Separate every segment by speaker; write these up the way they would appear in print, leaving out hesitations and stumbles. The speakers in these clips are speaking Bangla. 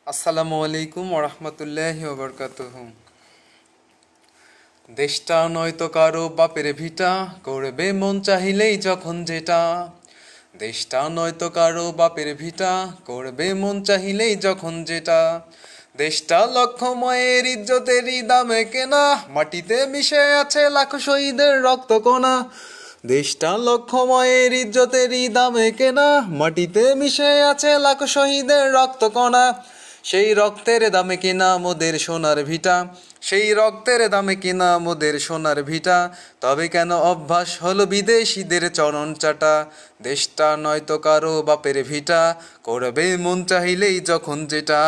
Speaker 1: আসসালামু আলাইকুম ওরহমতুল্লাহি ওবরকাতুহু। দেশটা নয়তো কারো বাপের ভিটা, করবে মন চাহিলেই যখন যেটা। দেশটা নয়তো কারো বাপের ভিটা, করবে মন চাহিলেই যখন যেটা। দেশটা লক্ষ্যময়ের ইজ্জতেরই দামে কেনা, মাটিতে মিশে আছে লাখো শহীদের রক্তকণা। দেশটা লক্ষ্যময়ের ইজ্জতেরই দামে কেনা, মাটিতে মিশে আছে লাখো শহীদের রক্তকণা। সেই রক্তের দামে কিনা মোদের সোনার ভিটা, সেই রক্তের দামে কিনা মোদের সোনার ভিটা। তবে কেন অভ্যাস হলো বিদেশিদের চরণ চাটা। দেশটা নয়তো কারো বাপের ভিটা, করবে মন চাহিলেই যখন যেটা।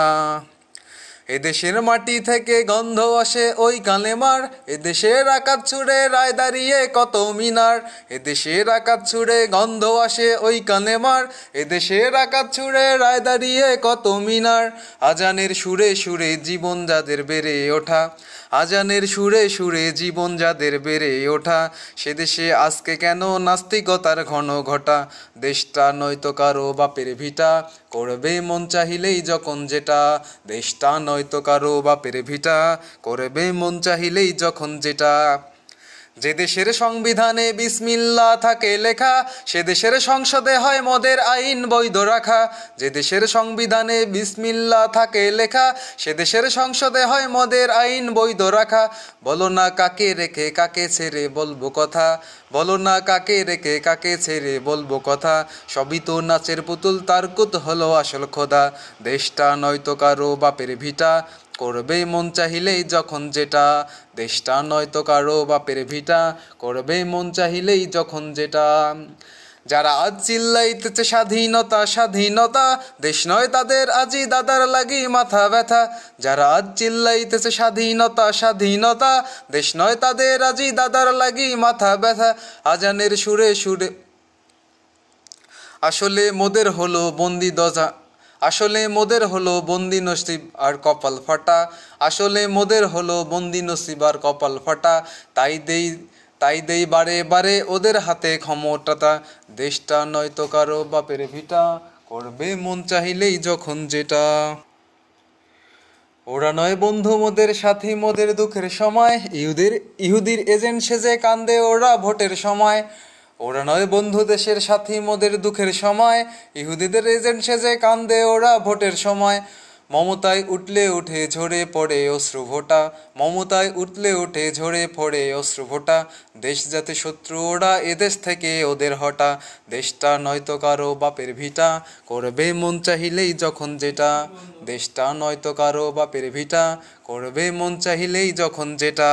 Speaker 1: এদেশের মাটি থেকে গন্ধ আসে ওই কালেমার, এদেশের আকাশ ছুড়ে রায় দাঁড়িয়ে কত মিনার। এদেশের আকাশ ছুড়ে গন্ধ আসে ওই কালেমার, এদেশের আকাশ ছুড়ে রায় দাঁড়িয়ে কত মিনার। আজানের সুরে সুরে জীবন যাদের বেড়ে ওঠা, আজানের সুরে সুরে জীবন যাদের বেড়ে ওঠা। সে দেশে আজকে কেন নাস্তিকতার ঘন ঘটা। দেশটা নয়তো কারো বাপের ভিটা, করবে মন চাহিলেই যখন যেটা। দেশটা নয়তো কারো বাপের ভিটা, করবে মন চাহিলেই যখন যেটা। যে দেশের সংবিধানে বিসমিল্লাহ থাকে লেখা, সে দেশের সংসদে হয় মদের আইন বৈধ রাখা। যে দেশের সংবিধানে বিসমিল্লাহ থাকে লেখা, সে দেশের সংসদে হয় মদের আইন বৈধ রাখা। বলো না কাকে রেখে কাকে ছেড়ে বলবো কথা, বলো না কাকে রেখে কাকে ছেড়ে বলবো কথা। সবই তো নাচের পুতুল, তার কুত হলো আসল খোদা। দেশটা নয়তো কারো বাপের ভিটা, করবে মন চাহিলেই যখন যেটা। দেশটা নয়তো কারো বাপের ভিটা, করবে মন চাহিলেই যখন যেটা। যারা আজ চিল্লাইতেছে স্বাধীনতা স্বাধীনতা, দেশ নয় তাদের আজি দাদার লাগি মাথা ব্যথা। যারা আজ চিল্লাইতেছে স্বাধীনতা স্বাধীনতা, দেশ নয় তাদের আজি দাদার লাগি মাথা ব্যথা। আজানের সুরে সুরে আসলে মোদের হলো বন্দি দজা, আসলে মোদের হলো বন্দি নসিব আর কপাল ফাটা। আসলে মোদের হলো বন্দি নসিব আর কপাল ফাটা। তাই দেই বারে বারে ওদের হাতে ক্ষমতাটা। দেশটা নয়তো কারো বাপের ভিটা, করবে মন চাহিলেই যখন যেটা। ওরা নয় বন্ধু মোদের সাথী মোদের দুঃখের সময়, ইহুদির এজেন্ট সেজে কান্দে ওরা ভোটের সময়। ওরা নয় বন্ধু দেশের সাথী মোদের দুঃখের সময়, ইহুদিদের এজেন্ট সেজে কান্দে ওরা ভোটের সময়। মমতায় উঠলে উঠে ঝরে পড়ে অশ্রু ভোটা, মমতায় উঠলে উঠে ঝরে পড়ে অশ্রু ভোটা। দেশ যাতে শত্রু ওরা এদেশ থেকে ওদের হটা। দেশটা নয়তো কারো বাপের ভিটা, করবে মন চাহিলেই যখন যেটা। দেশটা নয়তো কারো বাপের ভিটা, করবে মন চাহিলেই যখন যেটা।